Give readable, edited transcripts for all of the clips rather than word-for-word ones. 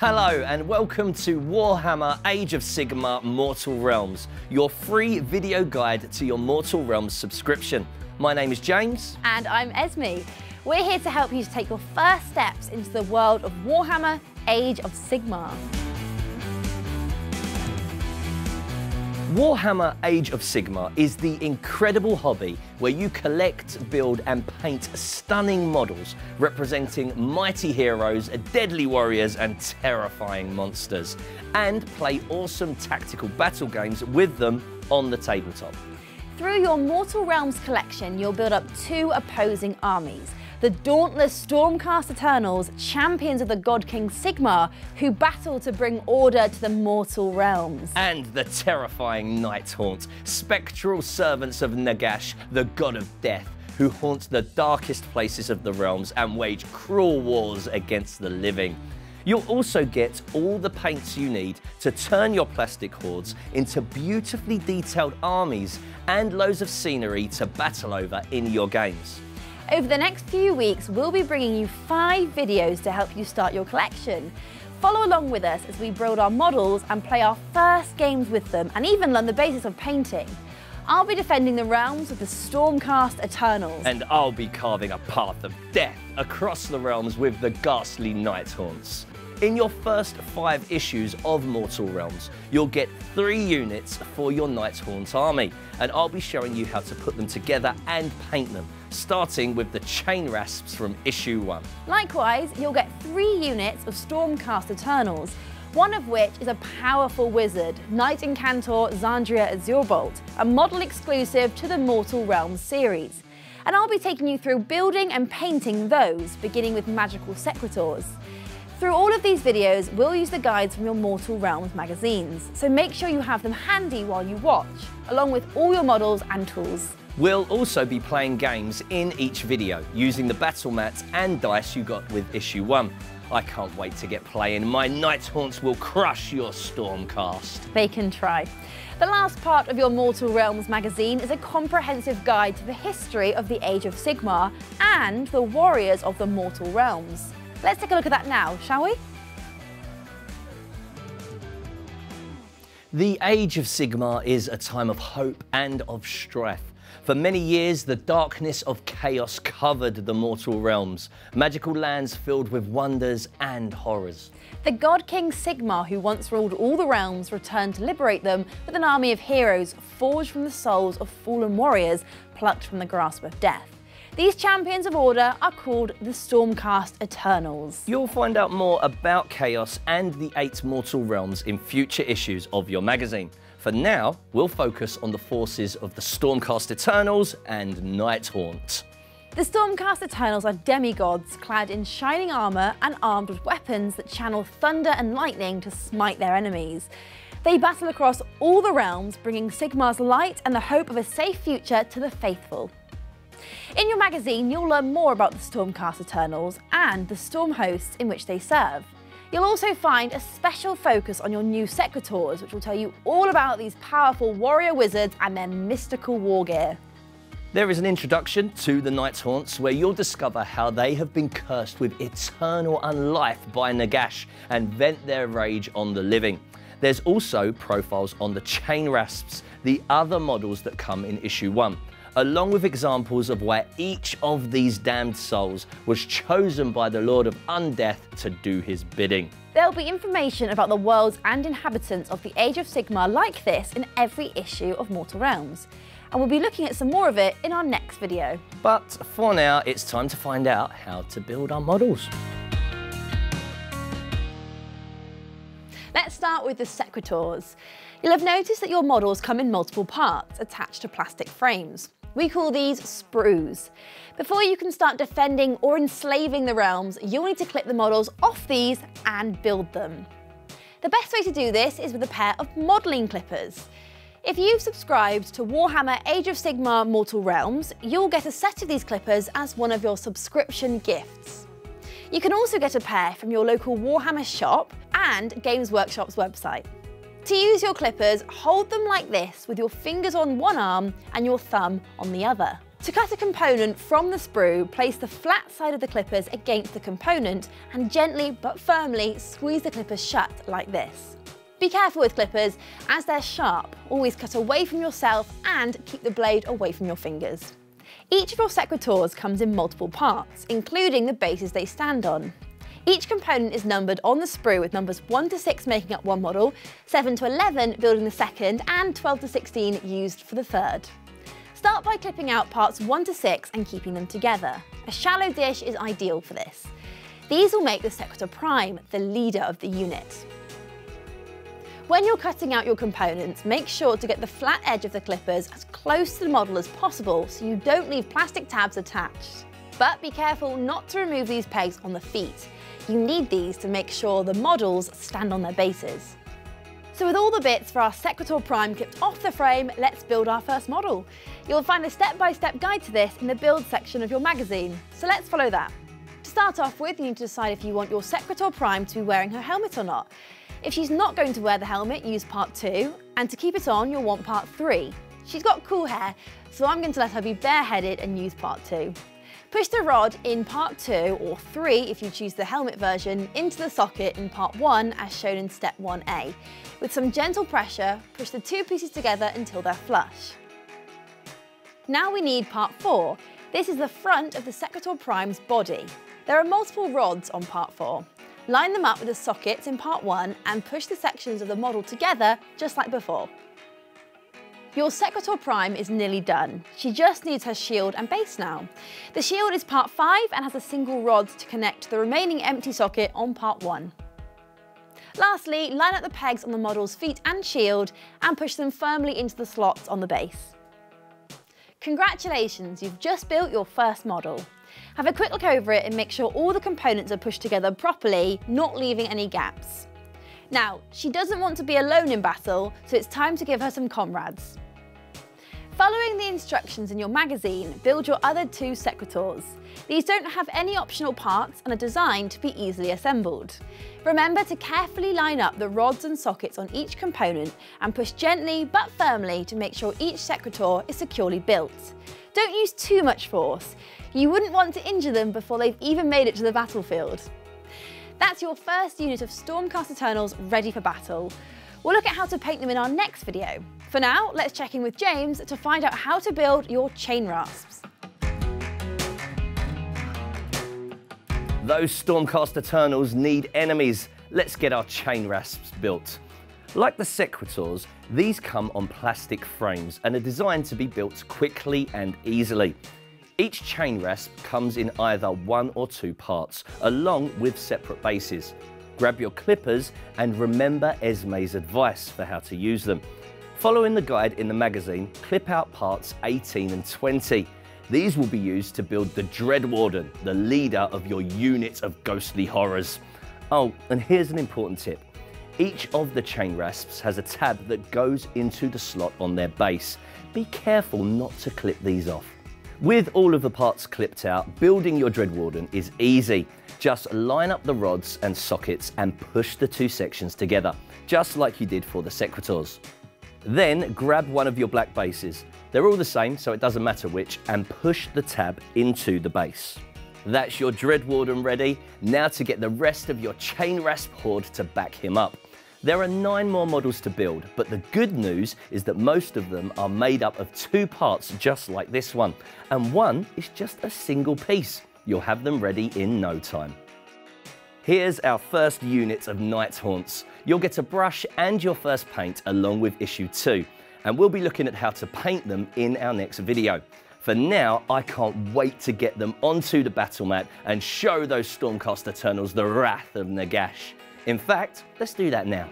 Hello and welcome to Warhammer Age of Sigmar Mortal Realms, your free video guide to your Mortal Realms subscription. My name is James. And I'm Esme. We're here to help you to take your first steps into the world of Warhammer Age of Sigmar. Warhammer Age of Sigmar is the incredible hobby where you collect, build and paint stunning models representing mighty heroes, deadly warriors and terrifying monsters, and play awesome tactical battle games with them on the tabletop. Through your Mortal Realms collection, you'll build up two opposing armies. The dauntless Stormcast Eternals, champions of the God King Sigmar, who battle to bring order to the Mortal Realms. And the terrifying Nighthaunt, spectral servants of Nagash, the god of death, who haunt the darkest places of the realms and wage cruel wars against the living. You'll also get all the paints you need to turn your plastic hordes into beautifully detailed armies and loads of scenery to battle over in your games. Over the next few weeks, we'll be bringing you 5 videos to help you start your collection. Follow along with us as we build our models and play our first games with them, and even learn the basics of painting. I'll be defending the realms with the Stormcast Eternals. And I'll be carving a path of death across the realms with the ghastly Nighthaunts. In your first 5 issues of Mortal Realms, you'll get 3 units for your Nighthaunt army, and I'll be showing you how to put them together and paint them, starting with the Chain Rasps from issue 1. Likewise, you'll get 3 units of Stormcast Eternals, one of which is a powerful wizard, Knight Incantor Xandria Azurebolt, a model exclusive to the Mortal Realms series. And I'll be taking you through building and painting those, beginning with magical Secretors. Through all of these videos, we'll use the guides from your Mortal Realms magazines, so make sure you have them handy while you watch, along with all your models and tools. We'll also be playing games in each video, using the battle mats and dice you got with issue 1. I can't wait to get playing. My Nighthaunts will crush your Stormcast. They can try. The last part of your Mortal Realms magazine is a comprehensive guide to the history of the Age of Sigmar and the warriors of the Mortal Realms. Let's take a look at that now, shall we? The Age of Sigmar is a time of hope and of strife. For many years, the darkness of chaos covered the mortal realms, magical lands filled with wonders and horrors. The God King Sigmar, who once ruled all the realms, returned to liberate them with an army of heroes forged from the souls of fallen warriors plucked from the grasp of death. These champions of order are called the Stormcast Eternals. You'll find out more about Chaos and the 8 mortal realms in future issues of your magazine. For now, we'll focus on the forces of the Stormcast Eternals and Nighthaunt. The Stormcast Eternals are demigods clad in shining armour and armed with weapons that channel thunder and lightning to smite their enemies. They battle across all the realms, bringing Sigmar's light and the hope of a safe future to the faithful. In your magazine, you'll learn more about the Stormcast Eternals and the storm hosts in which they serve. You'll also find a special focus on your new Secretors, which will tell you all about these powerful warrior wizards and their mystical war gear. There is an introduction to the Nighthaunts where you'll discover how they have been cursed with eternal unlife by Nagash and vent their rage on the living. There's also profiles on the Chain Rasps, the other models that come in issue 1. Along with examples of where each of these damned souls was chosen by the Lord of Undeath to do his bidding. There'll be information about the worlds and inhabitants of the Age of Sigmar like this in every issue of Mortal Realms. And we'll be looking at some more of it in our next video. But for now, it's time to find out how to build our models. Let's start with the Secretors. You'll have noticed that your models come in multiple parts attached to plastic frames. We call these sprues. Before you can start defending or enslaving the realms, you'll need to clip the models off these and build them. The best way to do this is with a pair of modelling clippers. If you've subscribed to Warhammer Age of Sigmar Mortal Realms, you'll get a set of these clippers as one of your subscription gifts. You can also get a pair from your local Warhammer shop and Games Workshop's website. To use your clippers, hold them like this with your fingers on one arm and your thumb on the other. To cut a component from the sprue, place the flat side of the clippers against the component and gently but firmly squeeze the clippers shut like this. Be careful with clippers as they're sharp. Always cut away from yourself and keep the blade away from your fingers. Each of your secretors comes in multiple parts, including the bases they stand on. Each component is numbered on the sprue with numbers 1 to 6 making up one model, 7 to 11 building the second, and 12 to 16 used for the third. Start by clipping out parts 1 to 6 and keeping them together. A shallow dish is ideal for this. These will make the Secretor Prime the leader of the unit. When you're cutting out your components, make sure to get the flat edge of the clippers as close to the model as possible so you don't leave plastic tabs attached. But be careful not to remove these pegs on the feet. You need these to make sure the models stand on their bases. So with all the bits for our Secretor Prime clipped off the frame, let's build our first model. You'll find a step-by-step guide to this in the build section of your magazine, so let's follow that. To start off with, you need to decide if you want your Secretor Prime to be wearing her helmet or not. If she's not going to wear the helmet, use part 2, and to keep it on, you'll want part 3. She's got cool hair, so I'm going to let her be bareheaded and use part 2. Push the rod in part 2, or 3 if you choose the helmet version, into the socket in part 1 as shown in step 1A. With some gentle pressure, push the 2 pieces together until they're flush. Now we need part 4. This is the front of the Secretor Prime's body. There are multiple rods on part 4. Line them up with the sockets in part 1 and push the sections of the model together just like before. Your Secretor Prime is nearly done. She just needs her shield and base now. The shield is part 5 and has a single rod to connect the remaining empty socket on part 1. Lastly, line up the pegs on the model's feet and shield and push them firmly into the slots on the base. Congratulations, you've just built your first model. Have a quick look over it and make sure all the components are pushed together properly, not leaving any gaps. Now, she doesn't want to be alone in battle, so it's time to give her some comrades. Following the instructions in your magazine, build your other 2 secretors. These don't have any optional parts and are designed to be easily assembled. Remember to carefully line up the rods and sockets on each component and push gently but firmly to make sure each secretor is securely built. Don't use too much force. You wouldn't want to injure them before they've even made it to the battlefield. That's your first unit of Stormcast Eternals ready for battle. We'll look at how to paint them in our next video. For now, let's check in with James to find out how to build your chain rasps. Those Stormcast Eternals need enemies. Let's get our chain rasps built. Like the Secretors, these come on plastic frames and are designed to be built quickly and easily. Each chain rasp comes in either 1 or 2 parts, along with separate bases. Grab your clippers and remember Esme's advice for how to use them. Following the guide in the magazine, clip out parts 18 and 20. These will be used to build the Dreadwarden, the leader of your unit of ghostly horrors. Oh, and here's an important tip. Each of the chain rasps has a tab that goes into the slot on their base. Be careful not to clip these off. With all of the parts clipped out, building your Dreadwarden is easy. Just line up the rods and sockets and push the 2 sections together, just like you did for the Secretors. Then grab one of your black bases. They're all the same, so it doesn't matter which, and push the tab into the base. That's your Dreadwarden ready. Now to get the rest of your chain rasp horde to back him up. There are 9 more models to build, but the good news is that most of them are made up of 2 parts just like this one, and one is just a single piece. You'll have them ready in no time. Here's our first unit of Night Haunts. You'll get a brush and your first paint along with issue 2, and we'll be looking at how to paint them in our next video. For now, I can't wait to get them onto the battle mat and show those Stormcast Eternals the wrath of Nagash. In fact, let's do that now.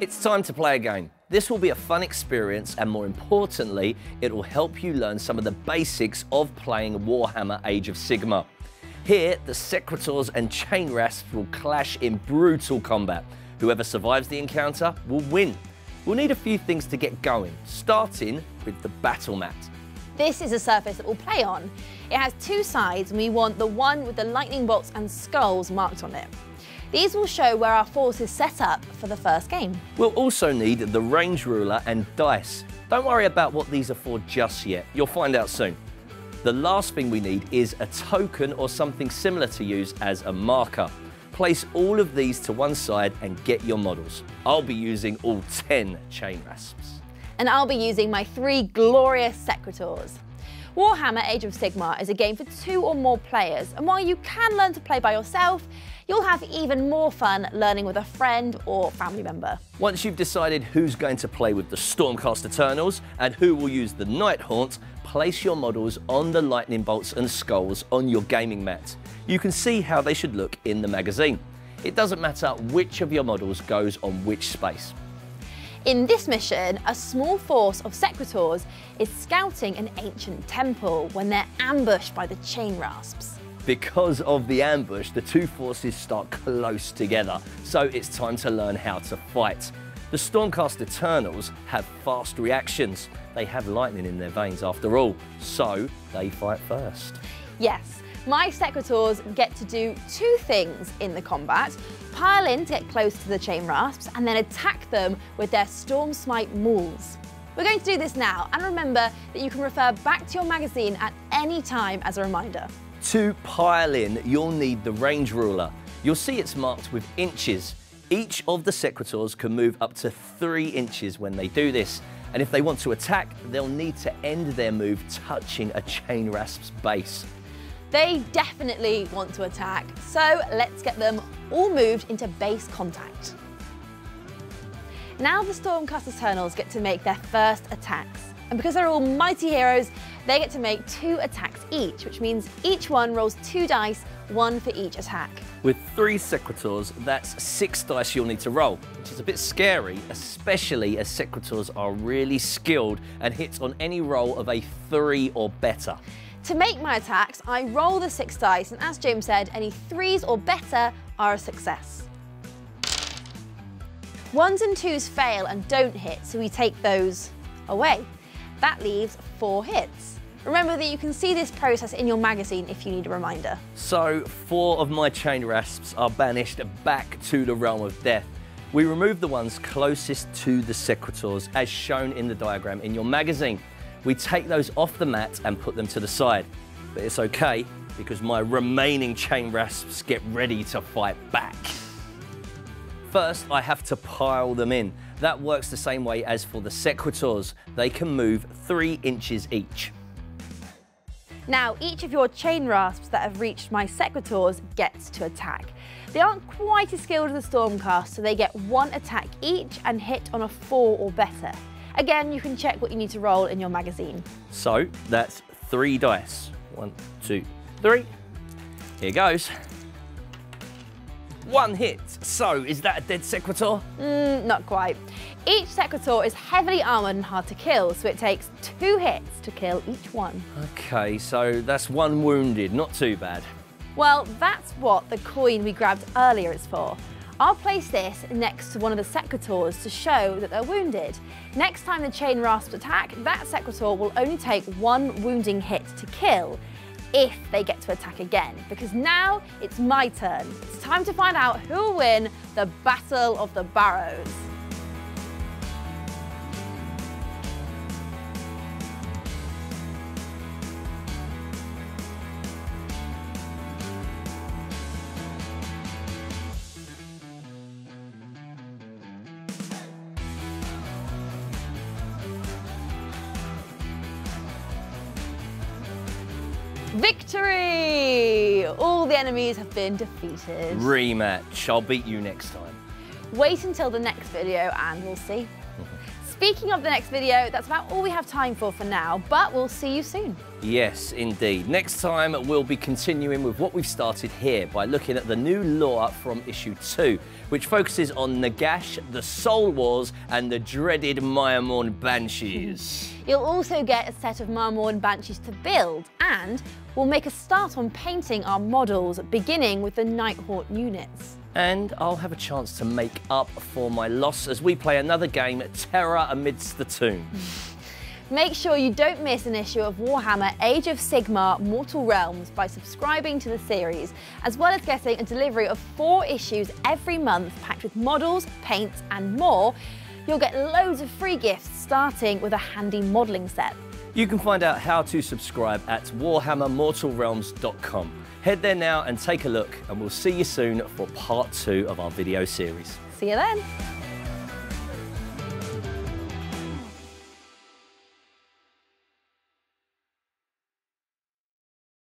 It's time to play a game. This will be a fun experience, and more importantly, it will help you learn some of the basics of playing Warhammer Age of Sigmar. Here, the Secretors and chain rasps will clash in brutal combat. Whoever survives the encounter will win. We'll need a few things to get going, starting with the battle mat. This is a surface that we'll play on. It has 2 sides and we want the one with the lightning bolts and skulls marked on it. These will show where our forces set up for the first game. We'll also need the range ruler and dice. Don't worry about what these are for just yet. You'll find out soon. The last thing we need is a token or something similar to use as a marker. Place all of these to one side and get your models. I'll be using all 10 chain rasps. And I'll be using my 3 glorious Secretors. Warhammer Age of Sigmar is a game for 2 or more players, and while you can learn to play by yourself, you'll have even more fun learning with a friend or family member. Once you've decided who's going to play with the Stormcast Eternals and who will use the Nighthaunt, place your models on the lightning bolts and skulls on your gaming mat. You can see how they should look in the magazine. It doesn't matter which of your models goes on which space. In this mission, a small force of Secretors is scouting an ancient temple when they're ambushed by the chain rasps. Because of the ambush, the two forces start close together, so it's time to learn how to fight. The Stormcast Eternals have fast reactions. They have lightning in their veins after all, so they fight first. Yes, my Secretors get to do 2 things in the combat: pile in to get close to the chain rasps and then attack them with their Storm Smite mauls. We're going to do this now, and remember that you can refer back to your magazine at any time as a reminder. To pile in, you'll need the range ruler. You'll see it's marked with inches. Each of the Secretors can move up to 3 inches when they do this. And if they want to attack, they'll need to end their move touching a chain rasp's base. They definitely want to attack, so let's get them all moved into base contact. Now the Stormcast Eternals get to make their first attacks. And because they're all mighty heroes, they get to make 2 attacks each, which means each one rolls 2 dice, 1 for each attack. With 3 Secretors, that's 6 dice you'll need to roll, which is a bit scary, especially as Secretors are really skilled and hit on any roll of a 3 or better. To make my attacks, I roll the 6 dice, and as James said, any 3s or better are a success. 1s and 2s fail and don't hit, so we take those away. That leaves 4 hits. Remember that you can see this process in your magazine if you need a reminder. So 4 of my chain rasps are banished back to the realm of death. We remove the ones closest to the Secretors, as shown in the diagram in your magazine. We take those off the mat and put them to the side. But it's okay, because my remaining chain rasps get ready to fight back. First, I have to pile them in. That works the same way as for the Secretors. They can move 3 inches each. Now, each of your chain rasps that have reached my Secretors gets to attack. They aren't quite as skilled as the Stormcast, so they get 1 attack each and hit on a 4 or better. Again, you can check what you need to roll in your magazine. So that's 3 dice. 1, 2, 3. Here goes. 1 hit. So is that a dead Secretor? Not quite. Each Secretor is heavily armoured and hard to kill, so it takes 2 hits to kill each one. Okay, so that's 1 wounded. Not too bad. Well, that's what the coin we grabbed earlier is for. I'll place this next to one of the Secretors to show that they're wounded. Next time the chain rasps attack, that Secretor will only take 1 wounding hit to kill if they get to attack again, because now it's my turn. It's time to find out who will win the Battle of the Barrows. Victory! All the enemies have been defeated. Rematch. I'll beat you next time. Wait until the next video and we'll see. Speaking of the next video, that's about all we have time for now, but we'll see you soon. Yes, indeed. Next time, we'll be continuing with what we've started here by looking at the new lore from issue 2, which focuses on Nagash, the Soul Wars, and the dreaded Myrmorn Banshees. You'll also get a set of Myrmorn Banshees to build, and we'll make a start on painting our models, beginning with the Nighthaunt units. And I'll have a chance to make up for my loss as we play another game, Terror Amidst the Tomb. Make sure you don't miss an issue of Warhammer Age of Sigmar Mortal Realms by subscribing to the series, as well as getting a delivery of 4 issues every month packed with models, paints and more. You'll get loads of free gifts starting with a handy modelling set. You can find out how to subscribe at warhammermortalrealms.com. Head there now and take a look, and we'll see you soon for part 2 of our video series. See you then.